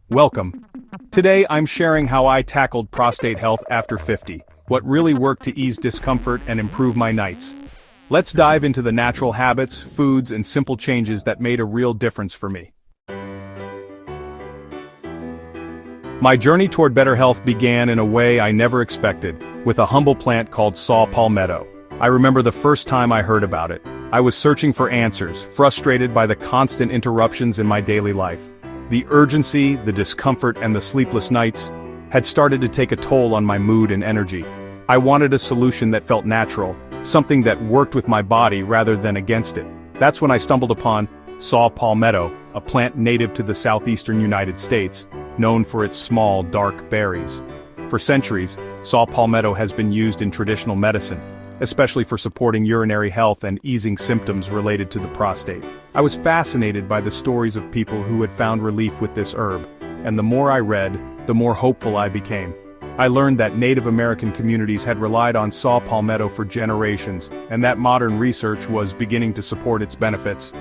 Welcome. Today I'm sharing how I tackled prostate health after 50, what really worked to ease discomfort and improve my nights. Let's dive into the natural habits, foods, and simple changes that made a real difference for me. My journey toward better health began in a way I never expected, with a humble plant called saw palmetto. I remember the first time I heard about it. I was searching for answers, frustrated by the constant interruptions in my daily life. The urgency, the discomfort, and the sleepless nights had started to take a toll on my mood and energy. I wanted a solution that felt natural, something that worked with my body rather than against it. That's when I stumbled upon saw palmetto, a plant native to the southeastern United States, known for its small, dark berries. For centuries, saw palmetto has been used in traditional medicine, especially for supporting urinary health and easing symptoms related to the prostate. I was fascinated by the stories of people who had found relief with this herb, and the more I read, the more hopeful I became. I learned that Native American communities had relied on saw palmetto for generations, and that modern research was beginning to support its benefits.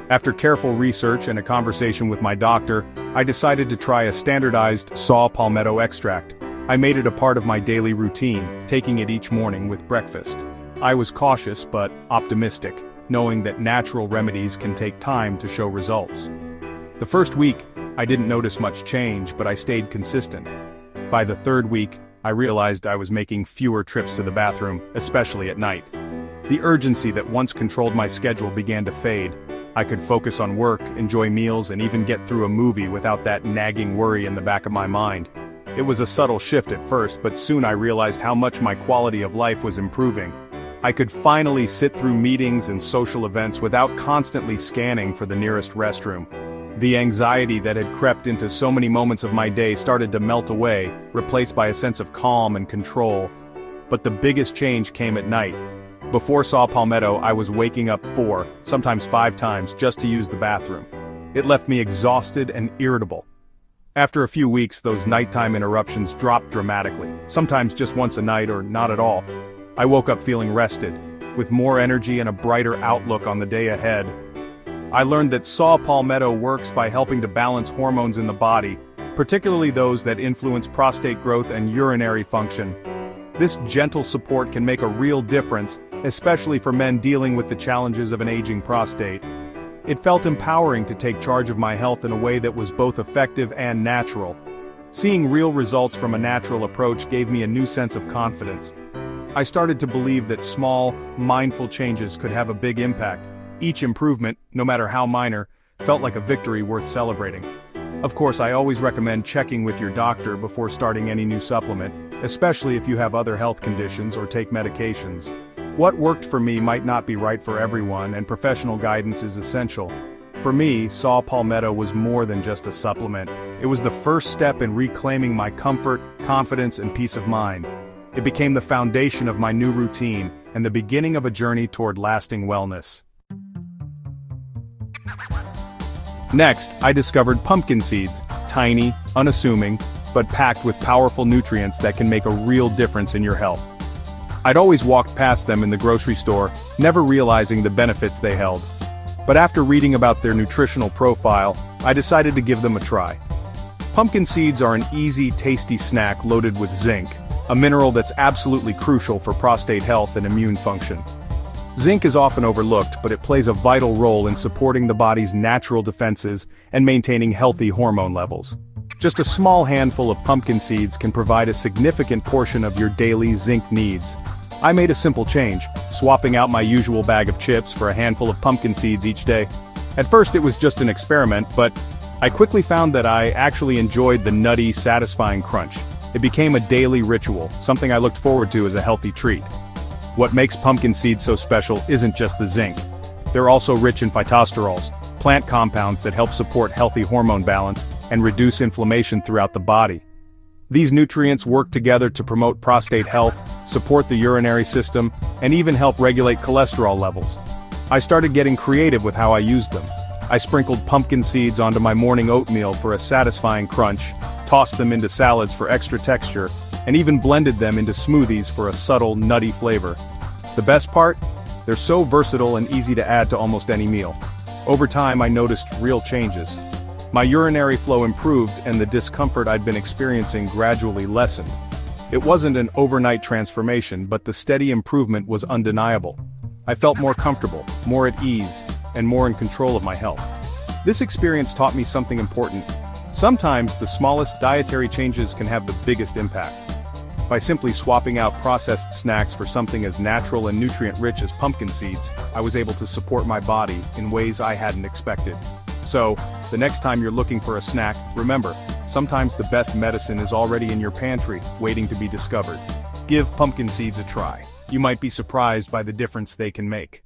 After careful research and a conversation with my doctor, I decided to try a standardized saw palmetto extract. I made it a part of my daily routine, taking it each morning with breakfast. I was cautious but optimistic, knowing that natural remedies can take time to show results. The first week, I didn't notice much change, but I stayed consistent. By the third week, I realized I was making fewer trips to the bathroom, especially at night. The urgency that once controlled my schedule began to fade. I could focus on work, enjoy meals, and even get through a movie without that nagging worry in the back of my mind. It was a subtle shift at first, but soon I realized how much my quality of life was improving. I could finally sit through meetings and social events without constantly scanning for the nearest restroom. The anxiety that had crept into so many moments of my day started to melt away, replaced by a sense of calm and control. But the biggest change came at night. Before saw palmetto, I was waking up 4, sometimes 5 times just to use the bathroom. It left me exhausted and irritable. After a few weeks, those nighttime interruptions dropped dramatically, sometimes just once a night or not at all. I woke up feeling rested, with more energy and a brighter outlook on the day ahead. I learned that saw palmetto works by helping to balance hormones in the body, particularly those that influence prostate growth and urinary function. This gentle support can make a real difference, especially for men dealing with the challenges of an aging prostate. It felt empowering to take charge of my health in a way that was both effective and natural. Seeing real results from a natural approach gave me a new sense of confidence. I started to believe that small, mindful changes could have a big impact. Each improvement, no matter how minor, felt like a victory worth celebrating. Of course, I always recommend checking with your doctor before starting any new supplement, especially if you have other health conditions or take medications. What worked for me might not be right for everyone, and professional guidance is essential. For me, saw palmetto was more than just a supplement. It was the first step in reclaiming my comfort, confidence, and peace of mind. It became the foundation of my new routine, and the beginning of a journey toward lasting wellness. Next, I discovered pumpkin seeds, tiny, unassuming, but packed with powerful nutrients that can make a real difference in your health. I'd always walked past them in the grocery store, never realizing the benefits they held. But after reading about their nutritional profile, I decided to give them a try. Pumpkin seeds are an easy, tasty snack loaded with zinc, a mineral that's absolutely crucial for prostate health and immune function. Zinc is often overlooked, but it plays a vital role in supporting the body's natural defenses and maintaining healthy hormone levels. Just a small handful of pumpkin seeds can provide a significant portion of your daily zinc needs. I made a simple change, swapping out my usual bag of chips for a handful of pumpkin seeds each day. At first it was just an experiment, but I quickly found that I actually enjoyed the nutty, satisfying crunch. It became a daily ritual, something I looked forward to as a healthy treat. What makes pumpkin seeds so special isn't just the zinc. They're also rich in phytosterols, plant compounds that help support healthy hormone balance and reduce inflammation throughout the body. These nutrients work together to promote prostate health, support the urinary system, and even help regulate cholesterol levels. I started getting creative with how I used them. I sprinkled pumpkin seeds onto my morning oatmeal for a satisfying crunch, tossed them into salads for extra texture, and even blended them into smoothies for a subtle, nutty flavor. The best part? They're so versatile and easy to add to almost any meal. Over time, I noticed real changes. My urinary flow improved and the discomfort I'd been experiencing gradually lessened. It wasn't an overnight transformation, but the steady improvement was undeniable. I felt more comfortable, more at ease, and more in control of my health. This experience taught me something important. Sometimes the smallest dietary changes can have the biggest impact. By simply swapping out processed snacks for something as natural and nutrient-rich as pumpkin seeds, I was able to support my body in ways I hadn't expected. So, the next time you're looking for a snack, remember, sometimes the best medicine is already in your pantry, waiting to be discovered. Give pumpkin seeds a try. You might be surprised by the difference they can make.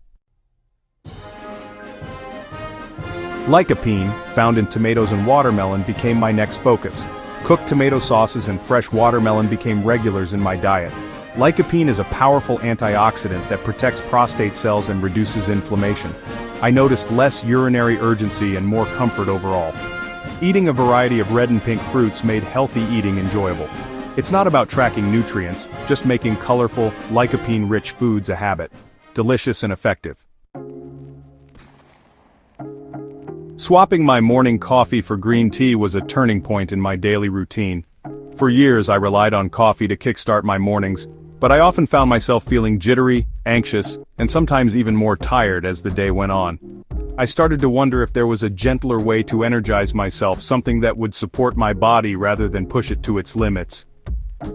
Lycopene, found in tomatoes and watermelon, became my next focus. Cooked tomato sauces and fresh watermelon became regulars in my diet. Lycopene is a powerful antioxidant that protects prostate cells and reduces inflammation. I noticed less urinary urgency and more comfort overall. Eating a variety of red and pink fruits made healthy eating enjoyable. It's not about tracking nutrients, just making colorful, lycopene-rich foods a habit. Delicious and effective. Swapping my morning coffee for green tea was a turning point in my daily routine. For years I relied on coffee to kickstart my mornings, but I often found myself feeling jittery, anxious, and sometimes even more tired as the day went on. I started to wonder if there was a gentler way to energize myself, something that would support my body rather than push it to its limits.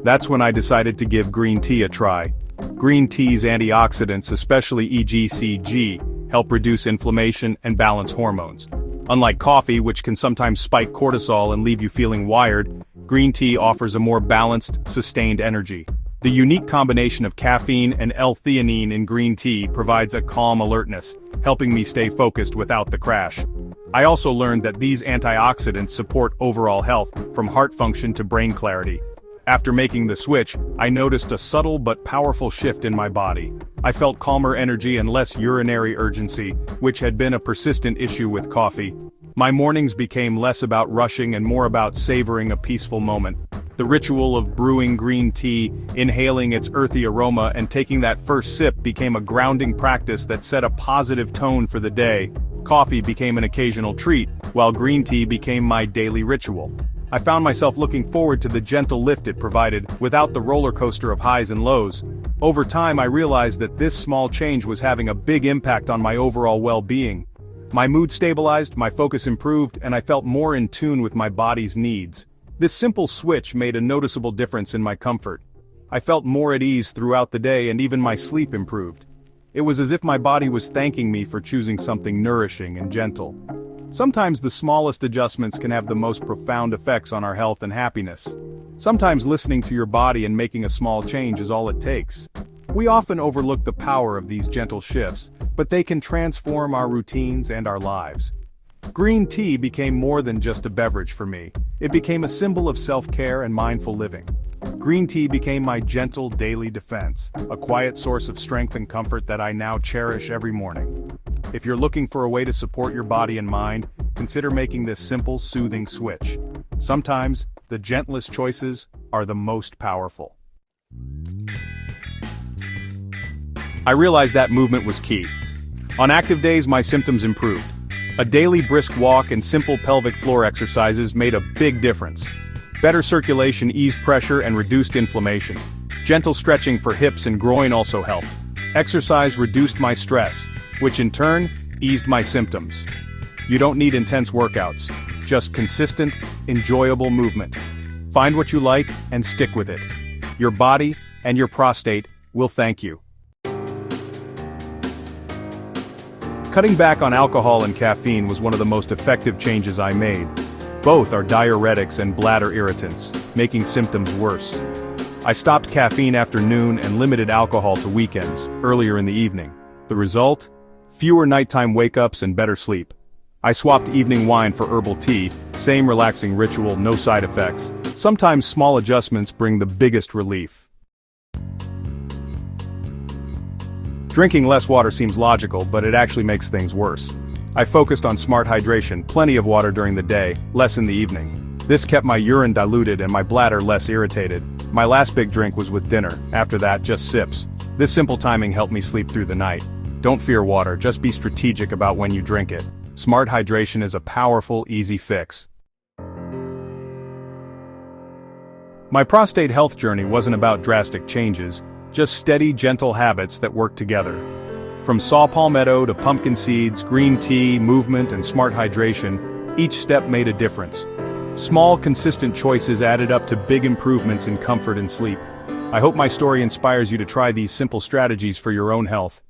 That's when I decided to give green tea a try. Green tea's antioxidants, especially EGCG, help reduce inflammation and balance hormones. Unlike coffee, which can sometimes spike cortisol and leave you feeling wired, green tea offers a more balanced, sustained energy. The unique combination of caffeine and L-theanine in green tea provides a calm alertness, helping me stay focused without the crash. I also learned that these antioxidants support overall health, from heart function to brain clarity. After making the switch, I noticed a subtle but powerful shift in my body. I felt calmer energy and less urinary urgency, which had been a persistent issue with coffee. My mornings became less about rushing and more about savoring a peaceful moment. The ritual of brewing green tea, inhaling its earthy aroma, and taking that first sip became a grounding practice that set a positive tone for the day. Coffee became an occasional treat, while green tea became my daily ritual. I found myself looking forward to the gentle lift it provided, without the roller coaster of highs and lows. Over time I realized that this small change was having a big impact on my overall well-being. My mood stabilized, my focus improved, and I felt more in tune with my body's needs. This simple switch made a noticeable difference in my comfort. I felt more at ease throughout the day and even my sleep improved. It was as if my body was thanking me for choosing something nourishing and gentle. Sometimes the smallest adjustments can have the most profound effects on our health and happiness. Sometimes listening to your body and making a small change is all it takes. We often overlook the power of these gentle shifts, but they can transform our routines and our lives. Green tea became more than just a beverage for me. It became a symbol of self-care and mindful living. Green tea became my gentle daily defense, a quiet source of strength and comfort that I now cherish every morning. If you're looking for a way to support your body and mind, consider making this simple, soothing switch. Sometimes, the gentlest choices are the most powerful. I realized that movement was key. On active days, my symptoms improved. A daily brisk walk and simple pelvic floor exercises made a big difference. Better circulation eased pressure and reduced inflammation. Gentle stretching for hips and groin also helped. Exercise reduced my stress, which in turn eased my symptoms. You don't need intense workouts, just consistent, enjoyable movement. Find what you like and stick with it. Your body and your prostate will thank you. Cutting back on alcohol and caffeine was one of the most effective changes I made. Both are diuretics and bladder irritants, making symptoms worse. I stopped caffeine after noon and limited alcohol to weekends, earlier in the evening. The result? Fewer nighttime wake-ups and better sleep. I swapped evening wine for herbal tea, same relaxing ritual, no side effects. Sometimes small adjustments bring the biggest relief. Drinking less water seems logical, but it actually makes things worse. I focused on smart hydration, plenty of water during the day, less in the evening. This kept my urine diluted and my bladder less irritated. My last big drink was with dinner, after that just sips. This simple timing helped me sleep through the night. Don't fear water, just be strategic about when you drink it. Smart hydration is a powerful, easy fix. My prostate health journey wasn't about drastic changes, just steady, gentle habits that work together. From saw palmetto to pumpkin seeds, green tea, movement, and smart hydration, each step made a difference. Small, consistent choices added up to big improvements in comfort and sleep. I hope my story inspires you to try these simple strategies for your own health.